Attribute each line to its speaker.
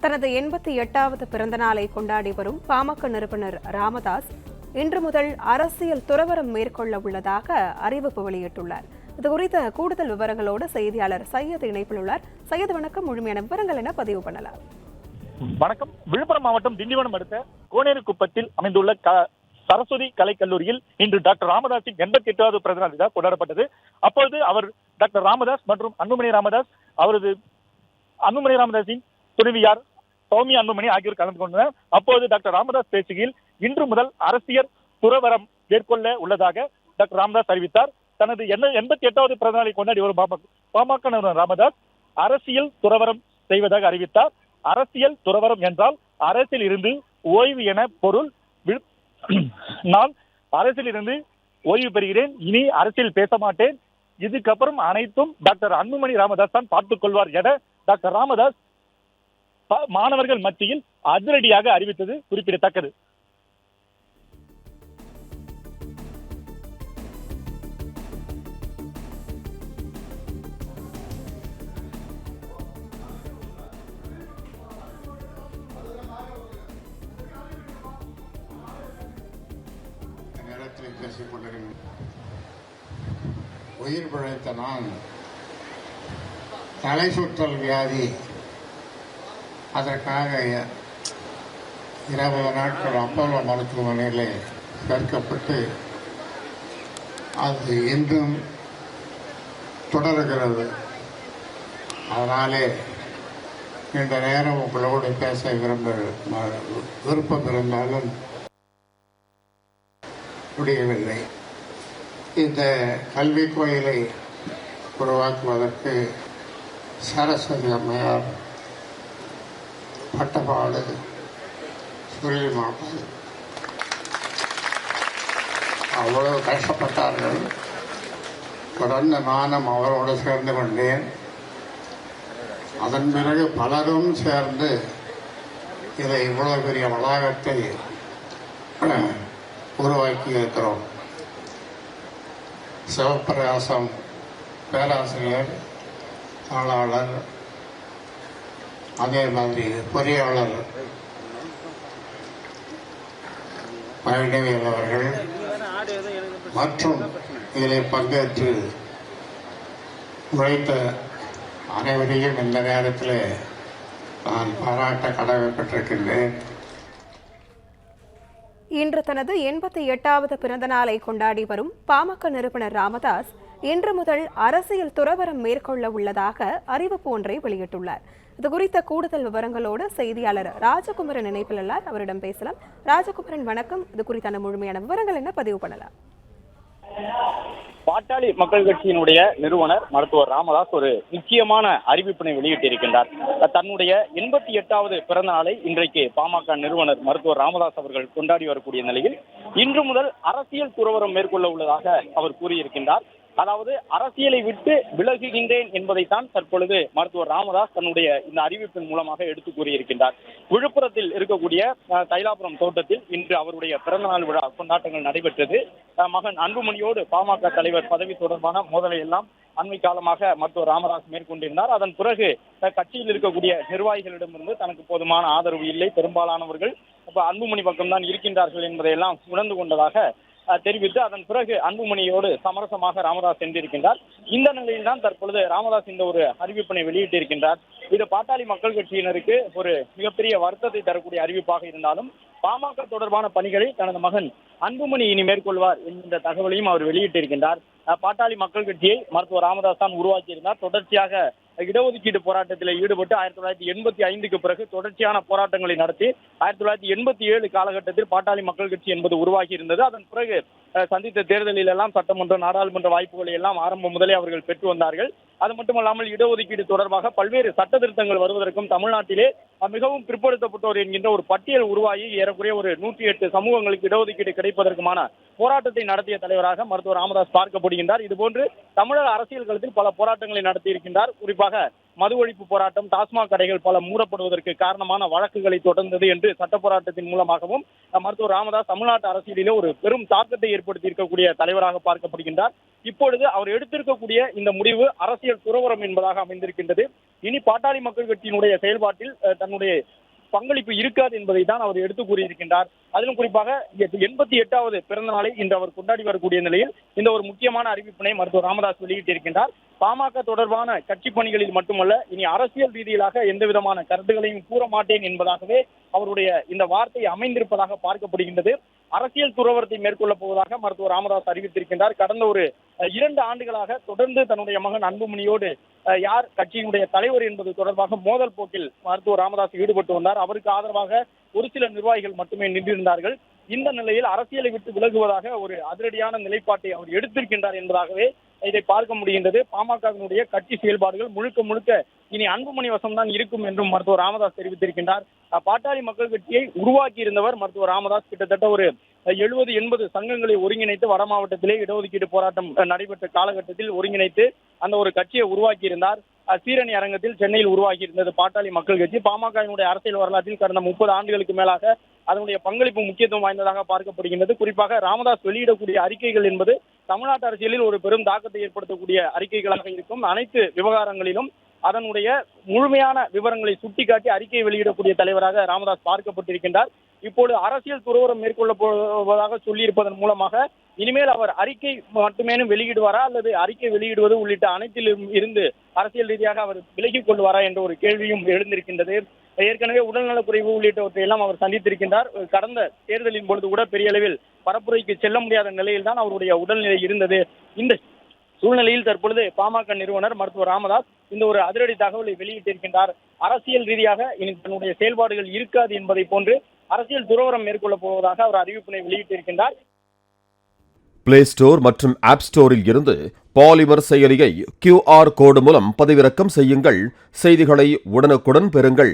Speaker 1: தனது 88வது பிறந்த நாளை கொண்டாடி வரும் பாமக நிறுவனர் ராமதாஸ் இன்று முதல் அரசியல் துறவரம் மேற்கொள்ள உள்ளதாக அறிவிப்பு வெளியிட்டுள்ளார். இது குறித்த கூடுதல் விவரங்களோடு செய்தியாளர் சையத் இணைப்பில் உள்ளார். சையத், வணக்கம். முழுமையான விவரங்கள் என பதிவு பண்ணலாம்.
Speaker 2: வணக்கம். விழுப்புரம் மாவட்டம் திண்டிவனம் அடுத்த கோனேரிக்குப்பத்தில் அமைந்துள்ள சரஸ்வதி கலைக்கல்லூரியில் இன்று டாக்டர் ராமதாஸின் 88வது பிறந்த நாள் விழா கொண்டாடப்பட்டது. அப்பொழுது அவர் டாக்டர் ராமதாஸ் மற்றும் அன்புமணி ராமதாஸ், அவரது அன்புமணி ராமதாஸின் துணைவியார் சௌமியா அன்புமணி ஆகியோர் கலந்து கொண்டனர். அப்போது டாக்டர் ராமதாஸ் பேசுகையில் இன்று முதல் அரசியல் துறவரம் மேற்கொள்ள உள்ளதாக டாக்டர் ராமதாஸ் அறிவித்தார். தனது 88வது பிறந்த நாளை கொண்டாடி வரும் பாமக நிறுவனர் ராமதாஸ் அரசியல் துறவரம் செய்வதாக அறிவித்தார். அரசியல் துறவரம் என்றால் அரசியல் இருந்து ஓய்வு என பொருள். நான் அரசியல் இருந்து ஓய்வு பெறுகிறேன், இனி அரசியல் பேச மாட்டேன், இதுக்கப்புறம் அனைத்தும் டாக்டர் அன்புமணி ராமதாஸ் தான் பார்த்துக் கொள்வார் என டாக்டர் ராமதாஸ் மாணவர்கள் மத்தியில் அதிரடியாக அறிவித்தது குறிப்பிடத்தக்கது.
Speaker 3: உயிர் பிழைத்த நான் தலை சுற்றல் வியாதி, அதற்காக 20 நாட்கள் அப்போலோ மருத்துவமனையில் சேர்க்கப்பட்டு அது இன்றும் தொடர்கிறது. அதனாலே இந்த நேரம் உங்களோடு பேச விருப்பம் இருந்தாலும் முடியவில்லை. இந்த கல்வி கோயிலை உருவாக்குவதற்கு சரஸ்வதி அம்மையார், பட்டபாடு, சுழில் மாப்பது அவ்வளவு கஷ்டப்பட்டார்கள். தொடர்ந்து நானும் அவரோடு சேர்ந்து கொண்டேன். அதன் பிறகு பலரும் சேர்ந்து இதை இவ்வளவு பெரிய வளாகத்தை உருவாக்கி இருக்கிறோம். சிவப்பிரகாசம் பேராசிரியர், தாளாளர், அதே மாதிரி பொறியாளர் பழனிவேல் அவர்கள் மற்றும் இதில் பங்கேற்று உழைத்த அனைவரையும் இந்த நேரத்தில் நான் பாராட்ட கடமைப்பட்டிருக்கின்றேன்.
Speaker 1: இன்று தனது 88வது பிறந்த நாளை கொண்டாடி வரும் பாமக நிறுவனர் ராமதாஸ் இன்று முதல் அரசியல் துறவரம் மேற்கொள்ள உள்ளதாக அறிவிப்பு ஒன்றை வெளியிட்டுள்ளார். இது குறித்த கூடுதல் விவரங்களோடு செய்தியாளர் ராஜகுமரன் இணைப்பில் உள்ளார். அவரிடம் பேசலாம். ராஜகுமரன், வணக்கம். இது குறித்தான முழுமையான விவரங்கள் என்ன பதிவு பண்ணலாம்?
Speaker 2: பாட்டாளி மக்கள் கட்சியினுடைய நிறுவனர் மருத்துவர் ராமதாஸ் ஒரு முக்கியமான அறிவிப்பினை வெளியிட்டிருக்கின்றார். தன்னுடைய 88வது பிறந்த நாளை இன்றைக்கு பாமக நிறுவனர் மருத்துவர் ராமதாஸ் அவர்கள் கொண்டாடி வரக்கூடிய நிலையில் இன்று முதல் அரசியல் துறவரம் மேற்கொள்ள உள்ளதாக அவர் கூறியிருக்கின்றார். அதாவது அரசியலை விட்டு விலகுகின்றேன் என்பதைத்தான் தற்பொழுது மருத்துவர் ராமதாஸ் தன்னுடைய இந்த அறிவிப்பின் மூலமாக எடுத்து கூறியிருக்கின்றார். விழுப்புரத்தில் இருக்கக்கூடிய தைலாபுரம் தோட்டத்தில் இன்று அவருடைய பிறந்தநாள் விழா கொண்டாட்டங்கள் நடைபெற்றது. மகன் அன்புமணியோடு பாமக தலைவர் பதவி தொடர்பான மோதலை எல்லாம் அண்மை காலமாக மருத்துவர் ராமதாஸ் மேற்கொண்டிருந்தார். அதன் பிறகு கட்சியில் இருக்கக்கூடிய நிர்வாகிகளிடமிருந்து தனக்கு போதுமான ஆதரவு இல்லை, பெரும்பாலானவர்கள் அன்புமணி பக்கம்தான் இருக்கின்றார்கள் என்பதையெல்லாம் உணர்ந்து கொண்டதாக தெரிவித்து அதன் பிறகு அன்புமணியோடு சமரசமாக ராமதாஸ் சென்றிருக்கின்றார். இந்த நிலையில் தான் தற்பொழுது ராமதாஸ் இந்த ஒரு அறிவிப்பினை வெளியிட்டிருக்கின்றார். இது பாட்டாளி மக்கள் கட்சியினருக்கு ஒரு மிகப்பெரிய வருத்தத்தை தரக்கூடிய அறிவிப்பாக இருந்தாலும் பாமக தொடர்பான பணிகளை தனது மகன் அன்புமணி இனி மேற்கொள்வார் என்கின்ற தகவலையும் அவர் வெளியிட்டிருக்கின்றார். பாட்டாளி மக்கள் கட்சியை மருத்துவர் ராமதாஸ் தான் உருவாக்கியிருந்தார். தொடர்ச்சியாக இடஒதுக்கீடு போராட்டத்தில் ஈடுபட்டு 1985க்கு பிறகு தொடர்ச்சியான போராட்டங்களை நடத்தி 1987 காலகட்டத்தில் பாட்டாளி மக்கள் கட்சி என்பது உருவாகி இருந்தது. அதன் பிறகு சந்தித்த தேர்தலில் எல்லாம் சட்டமன்ற, நாடாளுமன்ற வாய்ப்புகளை எல்லாம் ஆரம்பம் முதலே அவர்கள் பெற்று வந்தார்கள். அது மட்டுமல்லாமல் இடஒதுக்கீடு தொடர்பாக பல்வேறு சட்ட திருத்தங்கள் வருவதற்கும் தமிழ்நாட்டிலே மிகவும் பிற்படுத்தப்பட்டோர் என்கின்ற ஒரு பட்டியல் உருவாகி ஏறக்குறைய ஒரு 108 சமூகங்களுக்கு இடஒதுக்கீடு கிடைப்பதற்குமான போராட்டத்தை நடத்திய தலைவராக மருத்துவர் ராமதாஸ் பார்க்கப்படுகின்றார். இதுபோன்று தமிழக அரசியல் களத்தில் பல போராட்டங்களை நடத்தி இருக்கின்றார். குறிப்பாக மது ஒழிப்பு போராட்டம், டாஸ்மாக் கடைகள் பல மூடப்படுவதற்கு காரணமான வழக்குகளை தொடர்ந்தது என்று சட்ட போராட்டத்தின் மூலமாகவும் மருத்துவர் ராமதாஸ் தமிழ்நாட்டு அரசியலிலே ஒரு பெரும் தாக்கத்தை ஏற்படுத்தி இருக்கக்கூடிய தலைவராக பார்க்கப்படுகின்றார். இப்பொழுது அவர் எடுத்திருக்கக்கூடிய இந்த முடிவு அரசியல் துறவரம் என்பதாக அமைந்திருக்கின்றது. இனி பாட்டாளி மக்கள் கட்சியினுடைய செயல்பாட்டில் தன்னுடைய பங்களிப்பு இருக்காது என்பதை தான் அவர் எடுத்து கூறியிருக்கின்றார். அதிலும் குறிப்பாக 88வது பிறந்த நாளை இன்று அவர் கொண்டாடி வரக்கூடிய நிலையில் இந்த ஒரு முக்கியமான அறிவிப்பினை மருத்துவர் ராமதாஸ் வெளியிட்டிருக்கின்றார். பாமக தொடர்பான கட்சி பணிகளில் மட்டுமல்ல, இனி அரசியல் ரீதியிலாக எந்த விதமான கருத்துக்களையும் கூற மாட்டேன் என்பதாகவே அவருடைய இந்த வார்த்தை அமைந்திருப்பதாக பார்க்கப்படுகின்றது. அரசியல் துறவரத்தை மேற்கொள்ளப் போவதாக மருத்துவர் ராமதாஸ் அறிவித்திருக்கின்றார். கடந்த ஒரு 2 ஆண்டுகளாக தொடர்ந்து தன்னுடைய மகன் அன்புமணியோடு யார் கட்சியினுடைய தலைவர் என்பது தொடர்பாக மோதல் போக்கில் மருத்துவர் ராமதாஸ் ஈடுபட்டு வந்தார். அவருக்கு ஆதரவாக ஒரு சில நிர்வாகிகள் மட்டுமே நின்றிருந்தார்கள். இந்த நிலையில் அரசியலை விட்டு விலகுவதாக ஒரு அதிரடியான நிலைப்பாட்டை அவர் எடுத்திருக்கின்றார் என்பதாகவே இதை பார்க்க முடிகின்றது. பாமகவினுடைய கட்சி செயல்பாடுகள் முழுக்க இனி அன்புமணி வசம்தான் இருக்கும் என்றும் மருத்துவர் ராமதாஸ் தெரிவித்திருக்கின்றார். பாட்டாளி மக்கள் கட்சியை உருவாக்கி இருந்தவர் மருத்துவர் ராமதாஸ். கிட்டத்தட்ட ஒரு 70-80 சங்கங்களை ஒருங்கிணைத்து வட மாவட்டத்திலே இடஒதுக்கீடு போராட்டம் நடைபெற்ற காலகட்டத்தில் ஒருங்கிணைத்து அந்த ஒரு கட்சியை உருவாக்கி இருந்தார். சீரணி அரங்கத்தில் சென்னையில் உருவாக்கி இருந்தது பாட்டாளி மக்கள் கட்சி. பாமகவினுடைய அரசியல் வரலாற்றில் கடந்த 30 ஆண்டுகளுக்கு மேலாக அதனுடைய பங்களிப்பு முக்கியத்துவம் வாய்ந்ததாக பார்க்கப்படுகின்றது. குறிப்பாக ராமதாஸ் வெளியிடக்கூடிய அறிக்கைகள் என்பது தமிழ்நாட்டு அரசியலில் ஒரு பெரும் தாக்கத்தை ஏற்படுத்தக்கூடிய அறிக்கைகளாக இருக்கும். அனைத்து விவகாரங்களிலும் அதனுடைய முழுமையான விவரங்களை சுட்டிக்காட்டி அறிக்கை வெளியிடக்கூடிய தலைவராக ராமதாஸ் பார்க்கப்பட்டிருக்கின்றார். இப்போது அரசியல் துறவரம் மேற்கொள்ள போவதாக சொல்லியிருப்பதன் மூலமாக இனிமேல் அவர் அறிக்கை மட்டுமேனும் வெளியிடுவாரா அல்லது அறிக்கை வெளியிடுவது உள்ளிட்ட அனைத்திலும் இருந்து அரசியல் ரீதியாக அவர் விலகிக் கொள்வாரா என்ற ஒரு கேள்வியும் எழுந்திருக்கின்றது. ஏற்கனவே உடல்நலக்குறைவு உள்ளிட்டவற்றை எல்லாம் அவர் சந்தித்திருக்கின்றார். கடந்த தேர்தலின் பொழுது கூட பெரிய அளவில் பரப்புரைக்கு செல்ல முடியாத நிலையில் தான் அவருடைய உடல்நிலை இருந்தது. இந்த சூழ்நிலையில் தற்பொழுது பாமக நிறுவனர் மருத்துவர் ராமதாஸ் இந்த ஒரு அதிரடி தகவலை வெளியிட்டிருக்கின்றார். அரசியல் ரீதியாக இனி தன்னுடைய செயல்பாடுகள் இருக்காது என்பதை போன்று அரசியல் துறவரம் மேற்கொள்ளப் போவதாக அவர் அறிவிப்பினை வெளியிட்டிருக்கின்றார்.
Speaker 4: பிளே ஸ்டோர் மற்றும் ஆப் ஸ்டோரில் இருந்து பாலிமர் செயலியை QR கோடு மூலம் பதிவிறக்கம் செய்யுங்கள். செய்திகளை உடனுக்குடன் பெறுங்கள்.